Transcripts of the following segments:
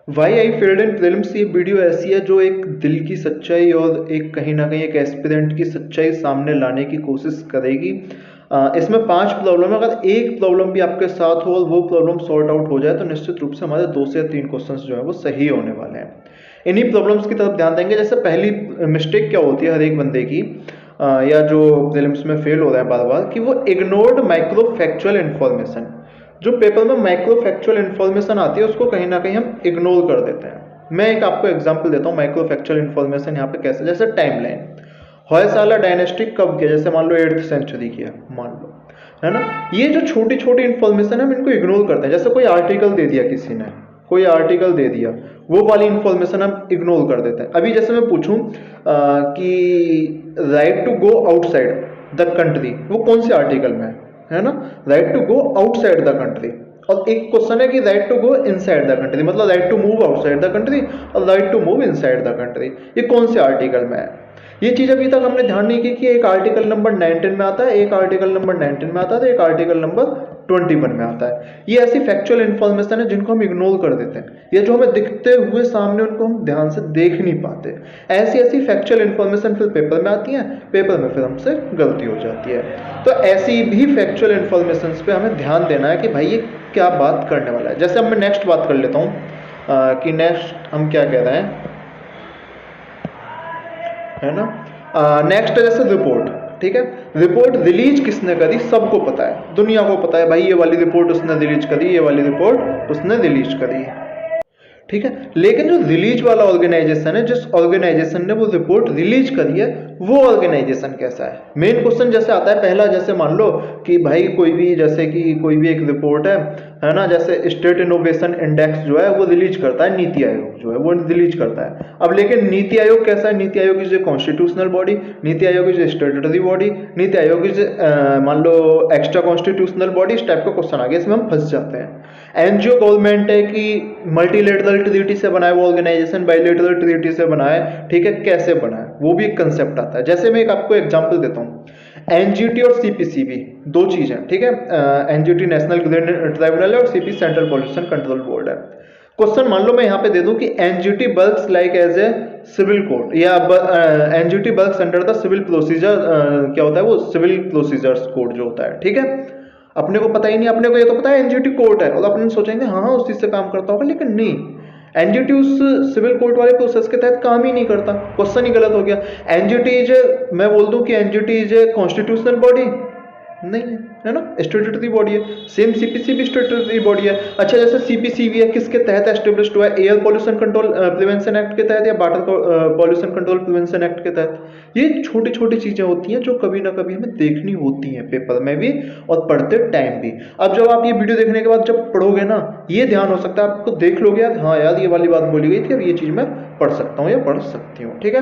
Y I failed in prelims, ये video ऐसी है जो एक दिल की सच्चाई और एक कहीं ना कहीं एक एस्पिरेंट की सच्चाई सामने लाने की कोशिश करेगी। इसमें 5 प्रॉब्लम है, अगर एक प्रॉब्लम भी आपके साथ हो और वो प्रॉब्लम सॉर्ट आउट हो जाए तो निश्चित रूप से हमारे 2 से 3 क्वेश्चंस जो है वो सही होने वाले हैं। इन्हीं प्रॉब्लम्स की तरफ ध्यान देंगे। जैसे पहली मिस्टेक क्या होती है हर एक बंदे की, या जो प्रीलिम्स में फेल हो रहा है बार बार, कि वो इग्नोर्ड माइक्रो फैक्चुअल इन्फॉर्मेशन, जो पेपर में माइक्रो फैक्चुअल इन्फॉर्मेशन आती है उसको कहीं ना कहीं हम इग्नोर कर देते हैं। मैं एक आपको एग्जांपल देता हूँ माइक्रो फैक्चुअल इन्फॉर्मेशन यहाँ पे कैसे। जैसे टाइमलाइन, होयसाला डायनेस्टी कब किया, जैसे मान लो 8th सेंचुरी किया, मान लो, है ना। ये जो छोटी छोटी इन्फॉर्मेशन है हम इनको इग्नोर करते हैं। जैसे कोई आर्टिकल दे दिया किसी ने, कोई आर्टिकल दे दिया, वो वाली इन्फॉर्मेशन हम इग्नोर कर देते हैं। अभी जैसे मैं पूछूं कि right to go outside the country, वो कौन से आर्टिकल में है ना, right to go outside the country. और एक क्वेश्चन है कि right to go inside the country, मतलब right to move outside the country और right to move inside the country, ये कौन से आर्टिकल में है। ये चीज अभी तक हमने ध्यान नहीं की कि एक आर्टिकल नंबर 19 में आता है, एक आर्टिकल नंबर 19 में आता है, तो एक आर्टिकल नंबर 21 में आता है। ये ऐसी फैक्चुअल इन्फॉर्मेशन है जिनको हम इग्नोर कर देते हैं, या जो हमें दिखते हुए सामने उनको हम ध्यान से देख नहीं पाते। ऐसी ऐसी फैक्चुअल इन्फॉर्मेशन फिर पेपर में आती है, पेपर में फिर हमसे गलती हो जाती है। तो ऐसी भी फैक्चुअल इन्फॉर्मेशन पे हमें ध्यान देना है कि भाई ये क्या बात करने वाला है। जैसे अब मैं नेक्स्ट बात कर लेता हूँ कि नेक्स्ट हम क्या कह रहे हैं, है ना। नेक्स्ट है जैसे रिपोर्ट, ठीक है। रिपोर्ट रिलीज किसने करी, सबको पता है, दुनिया को पता है भाई ये वाली रिपोर्ट उसने रिलीज करी, ये वाली रिपोर्ट उसने रिलीज करी, ठीक है। लेकिन जो रिलीज वाला ऑर्गेनाइजेशन है, जिस ऑर्गेनाइजेशन ने वो रिपोर्ट रिलीज करी है, वो ऑर्गेनाइजेशन कैसा है। मेन क्वेश्चन जैसे आता है पहला, जैसे मान लो कि भाई कोई भी, जैसे कि कोई भी एक रिपोर्ट है ना, जैसे स्टेट इनोवेशन इंडेक्स जो है वो रिलीज करता है नीति आयोग, जो है वो रिलीज करता है। अब लेकिन नीति आयोग कैसा है, NITI Aayog is a constitutional body, NITI Aayog is a स्टेटरी body, NITI Aayog is मान लो एक्स्ट्रा कॉन्स्टिट्यूशनल बॉडी, इस टाइप का क्वेश्चन आ गया, इसमें हम फंस जाते हैं। एनजीओ गवर्नमेंट है कि मल्टीलेटरल ट्रीटी से बना है वो ऑर्गेनाइजेशन, बाइलेटरल ट्रीटी से बना है, ठीक है, कैसे बना है वो भी एक कंसेप्ट आता है। जैसे मैं एक आपको एग्जांपल देता हूँ, एनजीटी और सीपीसीबी दो चीज है, ठीक है। एनजीटी नेशनल ग्रीन ट्राइब्यूनल है और CP central pollution control board है। क्वेश्चन मान लो मैं यहाँ पे दे दूं कि NGT works like as a civil code, या NGT works under the civil procedure, क्या होता है वो सिविल प्रोसीजर्स कोड जो होता है, ठीक है। अपने को पता ही नहीं, अपने को ये तो पता है एनजीटी कोर्ट है, और अपने सोचेंगे हाँ हाँ उस चीज से काम करता होगा, लेकिन नहीं, एनजीटी उस सिविल कोर्ट वाले प्रोसेस के तहत काम ही नहीं करता। क्वेश्चन ही गलत हो गया। एनजीटी इज, मैं बोल दूं कि NGT is a constitutional body, नहीं है ना, स्टैट्यूटरी बॉडी है। सेम सीपीसी भी स्टैट्यूटरी बॉडी है। अच्छा जैसे सीपीसीबी है, किसके तहत एस्टेब्लिश्ड हुआ है, air pollution control prevention act के तहत या water pollution control prevention act के तहत। ये छोटी छोटी चीजें होती हैं जो कभी ना कभी हमें देखनी होती हैं पेपर में भी और पढ़ते टाइम भी। अब जब आप ये वीडियो देखने के बाद जब पढ़ोगे ना, ये ध्यान हो सकता है आपको, देख लोगे यार हाँ यार ये वाली बात बोली गई थी, अब ये चीज मैं पढ़ सकता हूँ या पढ़ सकती हूँ, ठीक है।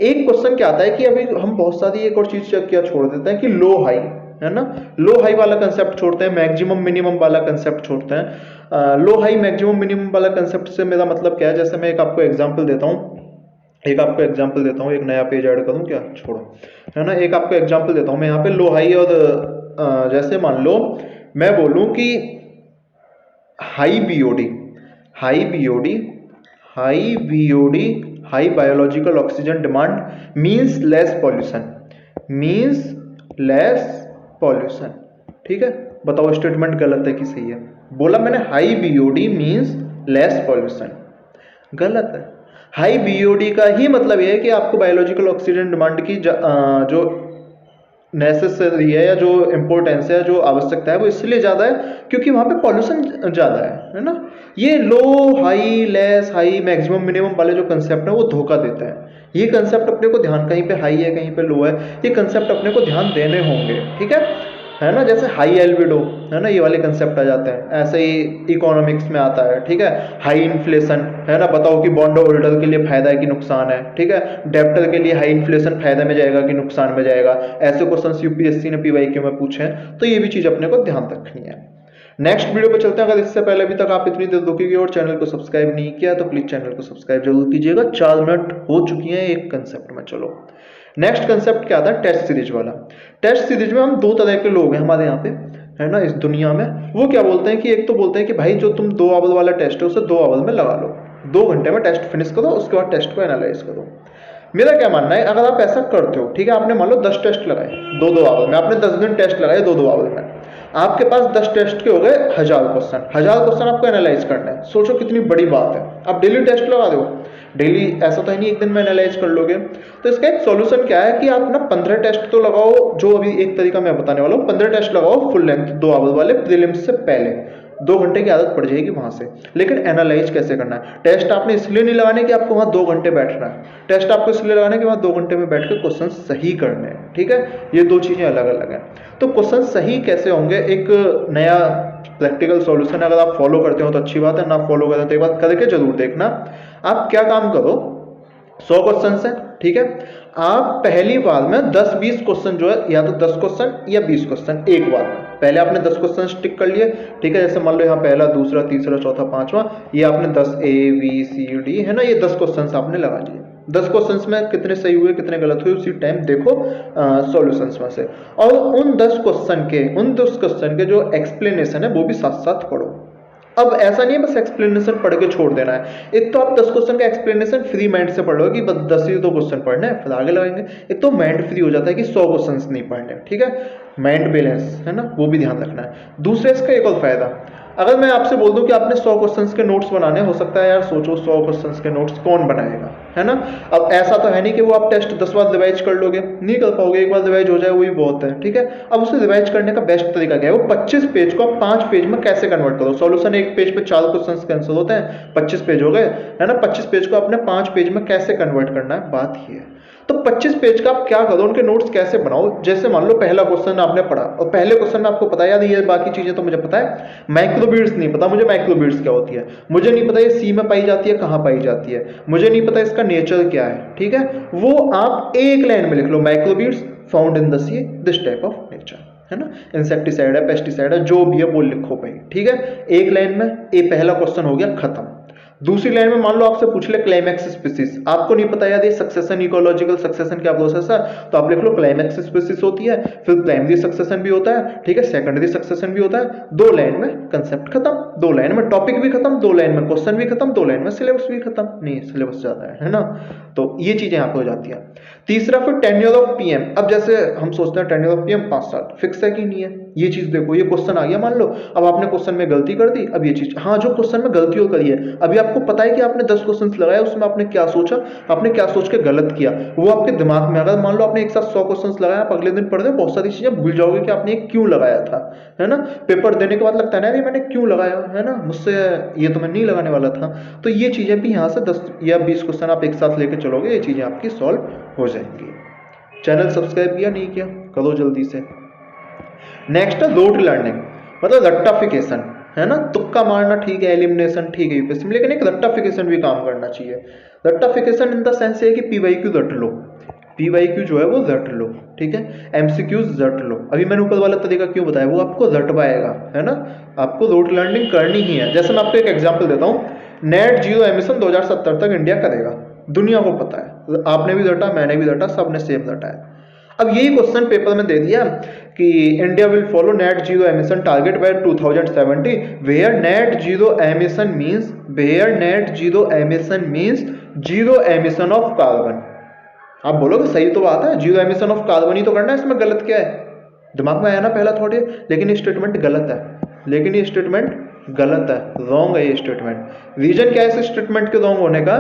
एक क्वेश्चन क्या आता है कि अभी हम बहुत सारी एक और चीज क्या छोड़ देते हैं कि लो हाई, है ना, लो हाई वाला कंसेप्ट छोड़ते हैं, मैक्सिमम मिनिमम वाला कंसेप्ट छोड़ते हैं। लो हाई मैक्सिमम मिनिमम वाला कंसेप्ट से मेरा मतलब क्या है, जैसे मैं एक आपको एग्जांपल देता हूँ, एक नया पेज ऐड करूँ क्या, छोड़ो, है ना। एक आपको एग्जांपल देता हूँ मैं यहाँ पे लो हाई और जैसे मान लो मैं बोलूँ कि high BOD, high BOD, high BOD, high biological oxygen demand means less pollution, means less pollution, ठीक है। बताओ स्टेटमेंट गलत है कि सही है। बोला मैंने high BOD means less pollution, गलत है। हाई बीओडी का ही मतलब यह है कि आपको बायोलॉजिकल ऑक्सीजन डिमांड की जो नेसेसरी है या जो इंपॉर्टेंस है, जो आवश्यकता है, वो इसलिए ज्यादा है क्योंकि वहां पे पॉल्यूशन ज्यादा है ना। ये low high less high maximum minimum वाले जो कंसेप्ट है वो धोखा देता है। ये कंसेप्ट अपने को ध्यान, कहीं पे हाई है कहीं पे लो है, ये कंसेप्ट अपने को ध्यान देने होंगे, ठीक है ना। जैसे हाई एल्बिडो, है ना, ये वाले कंसेप्ट आ जाते हैं। ऐसे ही इकोनॉमिक्स में आता है, ठीक है। हाई इन्फ्लेशन, है ना, बताओ कि बॉन्ड होल्डर के लिए फायदा है कि नुकसान है, ठीक है। डेप्टर के लिए हाई इन्फ्लेशन फायदा में जाएगा कि नुकसान में जाएगा। ऐसे क्वेश्चन यूपीएससी ने पीवाईक्यू में पूछे हैं, तो ये भी चीज अपने को ध्यान रखनी है। नेक्स्ट वीडियो पे चलते हैं। अगर इससे पहले अभी तक आप इतनी देर रुके और चैनल को सब्सक्राइब नहीं किया तो प्लीज चैनल को सब्सक्राइब जरूर कीजिएगा। 4 मिनट हो चुकी हैं एक कंसेप्ट में। चलो नेक्स्ट कंसेप्ट क्या आता है, टेस्ट सीरीज वाला। टेस्ट सीरीज में हम दो तरह के लोग हैं हमारे यहाँ पे, है ना, इस दुनिया में। वो क्या बोलते हैं कि एक तो बोलते हैं कि भाई जो तुम 2 आवर वाला टेस्ट है उसे 2 आवर में लगा लो, 2 घंटे में टेस्ट फिनिश करो, उसके बाद टेस्ट को एनालाइज करो। मेरा क्या मानना है, अगर आप ऐसा करते हो, ठीक है, आपने मान लो 10 टेस्ट लगाए 2-2 आवर में, आपने 10 दिन टेस्ट लगाए 2-2 आवर में, आपके पास 10 टेस्ट के हो गए 1000 क्वेश्चन। 1000 क्वेश्चन आपको एनालाइज करना है। सोचो कितनी बड़ी बात है। आप डेली टेस्ट लगा दो, डेली, ऐसा तो है नहीं एक दिन में एनालाइज कर लोगे। तो इसका एक सॉल्यूशन क्या है कि आप ना 15 टेस्ट तो लगाओ, जो अभी एक तरीका मैं बताने वाला हूँ, 15 टेस्ट लगाओ फुल लेंथ 2 आवर वाले प्रीलिम्स से पहले। 2 घंटे की आदत पड़ जाएगी वहां से। लेकिन एनालाइज कैसे करना है? टेस्ट आपने इसलिए नहीं लगाने कि आपको वहां 2 घंटे बैठना है, टेस्ट आपको इसलिए लगाने कि वहां 2 घंटे में बैठ के क्वेश्चन सही करने हैं, ठीक है। ये 2 चीजें अलग अलग हैं। तो क्वेश्चन सही कैसे होंगे, एक नया प्रैक्टिकल सॉल्यूशन है। अगर आप फॉलो करते हो तो अच्छी बात है, ना फॉलो करते हो तो एक बार करके जरूर देखना। आप क्या काम करो, 100 क्वेश्चन है, ठीक है, आप पहली बार में 10-20 क्वेश्चन जो है, या तो 10 क्वेश्चन या 20 क्वेश्चन एक बार में। पहले आपने 10 क्वेश्चन टिक कर लिए, ठीक है, जैसे मान लो यहाँ पहला, दूसरा, तीसरा, चौथा, पांचवा, ये आपने 10 A B C D है ना, ये 10 क्वेश्चन आपने लगा लिए। 10 क्वेश्चंस में कितने सही हुए कितने गलत हुए उसी टाइम देखो सॉल्यूशंस में से, और उन 10 क्वेश्चन के जो एक्सप्लेनेशन है वो भी साथ साथ पढ़ो। अब ऐसा नहीं है बस एक्सप्लेनेशन पढ़ के छोड़ देना है। एक तो आप 10 क्वेश्चन का एक्सप्लेनेशन फ्री माइंड से पढ़ लो कि बस 10 ही तो क्वेश्चन पढ़ने हैं, फिर आगे लगाएंगे। एक तो माइंड फ्री हो जाता है कि 100 क्वेश्चन नहीं पढ़ने, ठीक है, माइंड बैलेंस है ना, वो भी ध्यान रखना है। दूसरे इसका एक और फायदा, अगर मैं आपसे बोल दूं कि आपने 100 क्वेश्चंस के नोट्स बनाने, हो सकता है यार सोचो 100 क्वेश्चंस के नोट्स कौन बनाएगा, है ना। अब ऐसा तो है नहीं कि वो आप टेस्ट 10 बार रिवाइज कर लोगे, नहीं कर पाओगे, एक बार रिवाइज हो जाए वही बहुत है, ठीक है। अब उसे रिवाइज करने का बेस्ट तरीका क्या है, वो 25 पेज को आप 5 पेज में कैसे कन्वर्ट करो। सॉल्यूशन एक पेज पे 4 क्वेश्चंस के आंसर होते हैं, 25 पेज हो गए, है ना। 25 पेज को आपने 5 पेज में कैसे कन्वर्ट करना है, बात ये है। तो 25 पेज का आप क्या करो, उनके नोट्स कैसे बनाओ। जैसे मान लो पहला क्वेश्चन आपने पढ़ा, और पहले क्वेश्चन में आपको पता है यार ये बाकी चीजें तो मुझे पता है, माइक्रोबीड्स नहीं पता मुझे, माइक्रोबीड्स क्या होती है मुझे नहीं पता, ये सी में पाई जाती है, कहाँ पाई जाती है मुझे नहीं पता, इसका नेचर क्या है, ठीक है। वो आप एक लाइन में लिख लो, microbeads found in the sea, this type of nature, है ना, इंसेक्टिसाइड है, पेस्टिसाइड है, जो भी है वो लिखो भाई, ठीक है, एक लाइन में। ये पहला क्वेश्चन हो गया खत्म। दूसरी लाइन में मान लो आपसे पूछ ले क्लाइमैक्स स्पीसीज, आपको नहीं पता यार ये सक्सेशन, इकोलॉजिकल सक्सेशन क्या प्रोसेस है, तो आप लिख लो क्लाइमैक्स स्पीसीज होती है, फिर प्राइमरी सक्सेशन भी होता है, ठीक है, सेकेंडरी सक्सेशन भी होता है। 2 लाइन में कंसेप्ट खत्म, 2 लाइन में टॉपिक भी खत्म, 2 लाइन में क्वेश्चन भी खत्म, 2 लाइन में सिलेबस भी खत्म। नहीं, सिलेबस ज्यादा है ना, तो ये चीजें यहाँ पे हो जाती है। तीसरा फिर टेन्योर ऑफ पीएम। अब जैसे हम सोचते हैं टेन्योर ऑफ पीएम 5 साल, फिक्स है कि नहीं है। ये चीज देखो, ये क्वेश्चन आ गया मान लो, अब आपने क्वेश्चन में गलती कर दी, अब ये चीज, हाँ जो क्वेश्चन में गलती हो करी है, अभी आपको पता है कि आपने 10 क्वेश्चन लगाया, उसमें आपने क्या सोचा, आपने क्या सोच के गलत किया, वो आपके दिमाग में। अगर मान लो आपने एक साथ 100 क्वेश्चन लगाया, आप अगले दिन पढ़ते हो बहुत सारी चीजें भूल जाओगे कि आपने क्यों लगाया था, है ना। पेपर देने के बाद लगता है ना मैंने क्यों लगाया, है ना, मुझसे ये तो मैं नहीं लगाने वाला था। तो ये चीजें भी यहाँ से 10 या 20 क्वेश्चन आप एक साथ लेके चलोगे, ये चीजें आपकी सॉल्व हो जाएंगी। चैनल सब्सक्राइब किया नहीं किया, करो जल्दी से। नेक्स्ट है रोट लर्निंग, मतलब रट्टाफिकेशन, है ना, तुक्का मारना ठीक है, एलिमिनेशन ठीक है यूपीएससी में, लेकिन एक रट्टाफिकेशन भी काम करना चाहिए। रट्टाफिकेशन इन द सेंस है कि पीवाईक्यू रट लो, पीवाईक्यू जो है वो रट लो, ठीक है, एमसीक्यूज रट लो। अभी मैंने ऊपर वाला तरीका क्यों बताया, वो आपको रटवाएगा, है ना, आपको रोट लर्निंग करनी ही है। जैसे मैं आपको एक एग्जांपल देता हूँ, नेट जीरो एमिशन 2070 तक इंडिया करेगा, दुनिया को पता है, आपने भी रटा, मैंने भी रटा, सबने सेम रटा है। अब यही क्वेश्चन पेपर में दे दिया कि India will follow net zero emission target by 2070, where net zero emission means, where net zero emission means zero emission of carbon. आप बोलोगे सही तो बात है, जीरो एमिशन ऑफ कार्बन ही तो करना है, इसमें गलत क्या है, दिमाग में आया ना पहला थोड़ी, लेकिन ये स्टेटमेंट गलत है, लेकिन ये स्टेटमेंट गलत है, रॉन्ग है ये स्टेटमेंट। रीजन क्या है इस स्टेटमेंट के रॉन्ग होने का,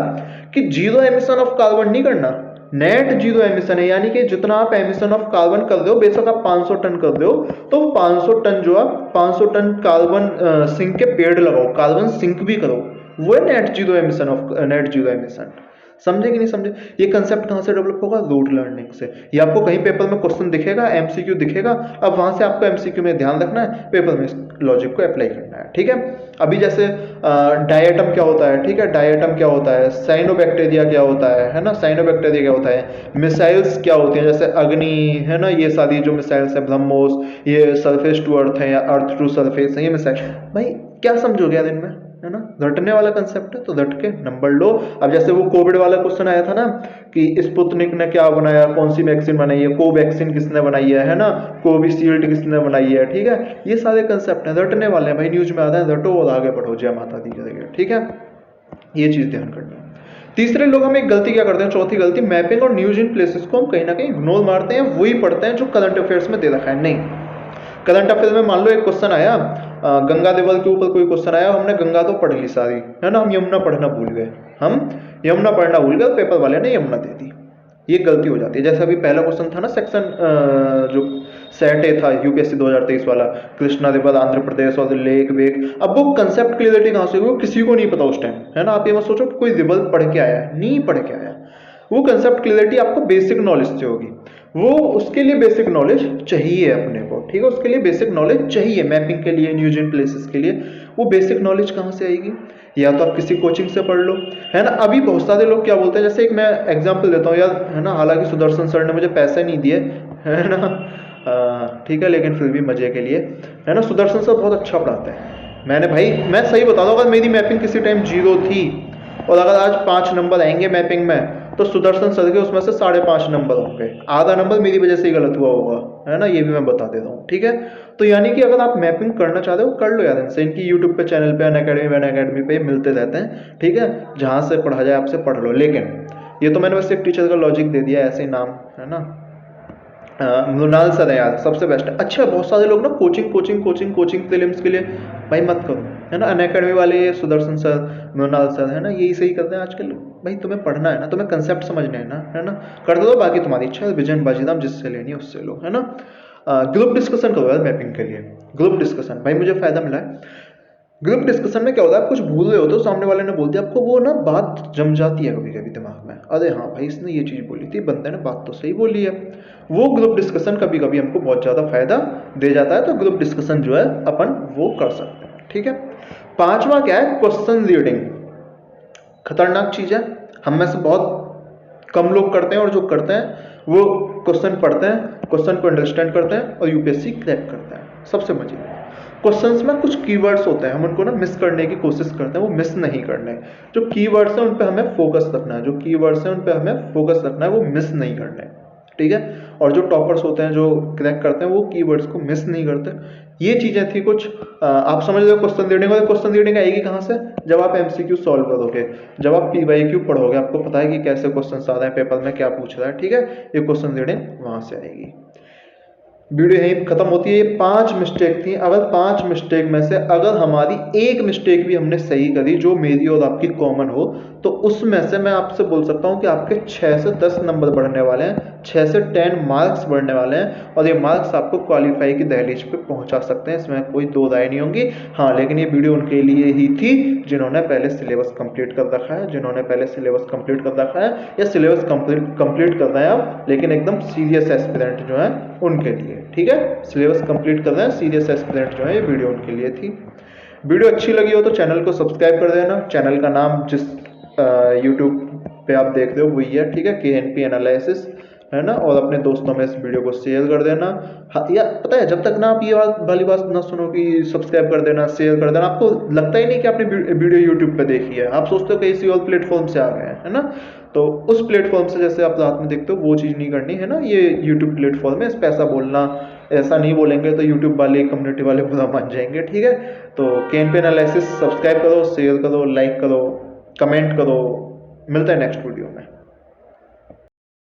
कि जीरो एमिशन ऑफ कार्बन नहीं करना, नेट जीरो एमिशन है, यानी कि जितना आप एमिशन ऑफ कार्बन कर रहे हो, बेशक आप 500 टन कर रहे हो, तो 500 टन जो आप 500 टन कार्बन सिंक के पेड़ लगाओ, कार्बन सिंक भी करो, वो है net zero emission of, net zero emission. समझे कि नहीं समझे? ये कंसेप्ट कहां से डेवलप होगा, रोट लर्निंग से। ये आपको कहीं पेपर में क्वेश्चन दिखेगा, एमसीक्यू दिखेगा, अब वहां से आपको एमसीक्यू में ध्यान रखना है, पेपर में इस लॉजिक को अप्लाई करना है, ठीक है। अभी जैसे डायटम क्या होता है, ठीक है, डायटम क्या होता है, साइनोबैक्टीरिया क्या होता है ना, साइनोबैक्टीरिया क्या होता है, मिसाइल्स क्या होती हैं, जैसे अग्नि, है ना, ये सारी जो मिसाइल्स है, ब्रह्मोस, ये सरफेस टू अर्थ है या अर्थ टू सरफेस है, ये मिसाइल। भाई क्या समझोगे दिन में, है ना, रटने वाला कंसेप्ट है, तो रट के नंबर लो। अब जैसे वो कोविड वाला क्वेश्चन आया था ना कि स्पुतनिक ने क्या बनाया, कौन सी वैक्सीन बनाई है, कोवैक्सीन किसने बनाई है ना, कोविशील्ड किसने बनाई है, ठीक है, ये सारे कंसेप्ट हैं, रटने वाले हैं भाई, न्यूज में आता है, रटो और आगे बढ़ो, जय माता दी करेंगे, ठीक है। ये चीज़ ध्यान करनी है। तीसरे लोग हम एक गलती क्या करते हैं, चौथी गलती, मैपिंग और न्यूज इन प्लेसेस को हम कहीं ना कहीं इग्नोर मारते हैं, वही पढ़ते हैं जो करंट अफेयर्स में दे रखा है। नहीं, करंट अफेयर में मान लो एक क्वेश्चन आया, गंगा देवल के ऊपर कोई क्वेश्चन आया, हमने गंगा तो पढ़ ली सारी, है ना, हम यमुना पढ़ना भूल गए, हम यमुना पढ़ना भूल गए, पेपर वाले ने यमुना दे दी, ये गलती हो जाती है। जैसे अभी पहला क्वेश्चन था ना सेक्शन जो सेट ए था यूपीएससी 2023 वाला, कृष्णा रिवर आंध्र प्रदेश और लेक वेक, अब वो कंसेप्ट क्लियरिटी कहाँ से हुई, वो किसी को नहीं पता उस टाइम, है ना। आप ये मत सोचो कि कोई रिवर पढ़ के आया है, नहीं पढ़ के आया, वो कंसेप्ट क्लियरिटी आपको बेसिक नॉलेज से होगी, वो उसके लिए बेसिक नॉलेज चाहिए अपने को, ठीक है, उसके लिए बेसिक नॉलेज चाहिए, मैपिंग के लिए, न्यूज इन प्लेसेस के लिए। वो बेसिक नॉलेज कहाँ से आएगी, या तो आप किसी कोचिंग से पढ़ लो, है ना। अभी बहुत सारे लोग क्या बोलते हैं, जैसे एक मैं एग्जांपल देता हूँ यार, है ना, हालांकि सुदर्शन सर ने मुझे पैसे नहीं दिए, है ना, ठीक है, लेकिन फिर भी मजे के लिए, है ना, सुदर्शन सर बहुत अच्छा पढ़ाते हैं। मैंने भाई, मैं सही बता दूँ, अगर मेरी मैपिंग किसी टाइम 0 थी और अगर आज 5 नंबर आएंगे मैपिंग में, तो सुदर्शन सर के उसमें से 5.5 नंबर होंगे, आधा नंबर मेरी वजह से ही गलत हुआ होगा, है ना, ये भी मैं बता देता हूँ, ठीक है। तो यानी कि अगर आप मैपिंग करना चाहते हो कर लो यार, इनसे, इनकी यूट्यूब पे चैनल पे अनअकैडमी पे मिलते रहते हैं, ठीक है, जहाँ से पढ़ा जाए आपसे पढ़ लो। लेकिन ये तो मैंने बस एक टीचर का लॉजिक दे दिया, ऐसे ही नाम, है ना, मृणाल सर है यार, सबसे बेस्ट है। अच्छा, बहुत सारे लोग ना कोचिंग प्रीलिम्स के लिए, भाई मत करो, है ना, अनअकैडमी वाले ये सुदर्शन सर, मृणाल सर, है ना, यही सही करते हैं आजकल। भाई तुम्हें पढ़ना है ना, तुम्हें कंसेप्ट समझना है ना, कर दो, बाकी तुम्हारी इच्छा है, विजन बाजीराम जिससे लेनी है उससे लो, है ना। ग्रुप डिस्कशन करो यार मैपिंग के लिए, ग्रुप डिस्कशन, भाई मुझे फायदा मिला है। ग्रुप डिस्कशन में क्या होता है, आप कुछ भूल रहे हो तो सामने वाले ने बोल दिया, आपको वो ना बात जम जाती है कभी कभी दिमाग में, अरे हाँ भाई इसने ये चीज़ बोली थी, बंदे ने बात तो सही बोली है। वो ग्रुप डिस्कशन कभी कभी हमको बहुत ज़्यादा फायदा दे जाता है, तो ग्रुप डिस्कशन जो है अपन वो कर सकते हैं, ठीक है। पांचवा क्या है, क्वेश्चन रीडिंग, खतरनाक चीज़ है, हम में से बहुत कम लोग करते हैं, और जो करते हैं वो क्वेश्चन पढ़ते हैं, क्वेश्चन को अंडरस्टैंड करते हैं और यूपीएससी क्रैक करते हैं। सबसे मजे क्वेश्चंस में कुछ कीवर्ड्स होते हैं, हम उनको ना मिस करने की कोशिश करते हैं, वो मिस नहीं करने। जो कीवर्ड्स हैं उन पे हमें फोकस रखना है, जो कीवर्ड्स हैं उन पे हमें फोकस रखना है, वो मिस नहीं करने, ठीक है। और जो टॉपर्स होते हैं, जो क्रैक करते हैं, वो कीवर्ड्स को मिस नहीं करते। ये चीज़ें थी कुछ। आप समझ लो क्वेश्चन रीडिंग, और क्वेश्चन रीडिंग आएगी कहाँ से, जब आप एमसीक्यू सॉल्व करोगे, जब आप पीवाईक्यू पढ़ोगे, आपको पता है कि कैसे क्वेश्चन आ रहे हैं पेपर में, क्या पूछ रहा है, ठीक है, ये क्वेश्चन रीडिंग वहाँ से आएगी। वीडियो यहीं खत्म होती है। ये 5 मिस्टेक थी, अगर 5 मिस्टेक में से अगर हमारी एक मिस्टेक भी हमने सही करी, जो मेरी और आपकी कॉमन हो, तो उसमें से मैं आपसे बोल सकता हूँ कि आपके 6 से 10 नंबर बढ़ने वाले हैं, 6 से 10 मार्क्स बढ़ने वाले हैं, और ये मार्क्स आपको क्वालिफाई की दहलीज पे पहुंचा सकते हैं, इसमें कोई दो राय नहीं होंगी। हाँ, लेकिन ये वीडियो उनके लिए ही थी जिन्होंने पहले सिलेबस कंप्लीट कर रखा है, जिन्होंने पहले सिलेबस कंप्लीट कर रखा है, या सिलेबस कंप्लीट कर रहे हैं आप, लेकिन एकदम सीरियस एस्पिरेंट जो है उनके लिए, ठीक है, सिलेबस कंप्लीट कर रहे हैं सीरियस एस्पिरेंट जो है, ये वीडियो उनके लिए थी। वीडियो अच्छी लगी हो तो चैनल को सब्सक्राइब कर देना, चैनल का नाम जिस यूट्यूब पे आप देख रहे हो वही है, ठीक है, KNP एनालिसिस, है ना, और अपने दोस्तों में इस वीडियो को शेयर कर देना। हाँ, या पता है, जब तक ना आप ये वाली बात ना सुनो कि सब्सक्राइब कर देना, शेयर कर देना, आपको लगता ही नहीं कि आपने वीडियो यूट्यूब पे देखी है, आप सोचते हो कि किसी और प्लेटफॉर्म से आ गए हैं, है ना। तो उस प्लेटफॉर्म से जैसे आप रात में देखते हो वो चीज़ नहीं करनी, है ना। ये यूट्यूब प्लेटफॉर्म है, इस पे ऐसा बोलना, ऐसा नहीं बोलेंगे तो यूट्यूब वाले, कम्युनिटी वाले बुरा मान जाएंगे, ठीक है। तो KNP एनालिसिस सब्सक्राइब करो, शेयर करो, लाइक करो, कमेंट करो। मिलता है नेक्स्ट वीडियो में।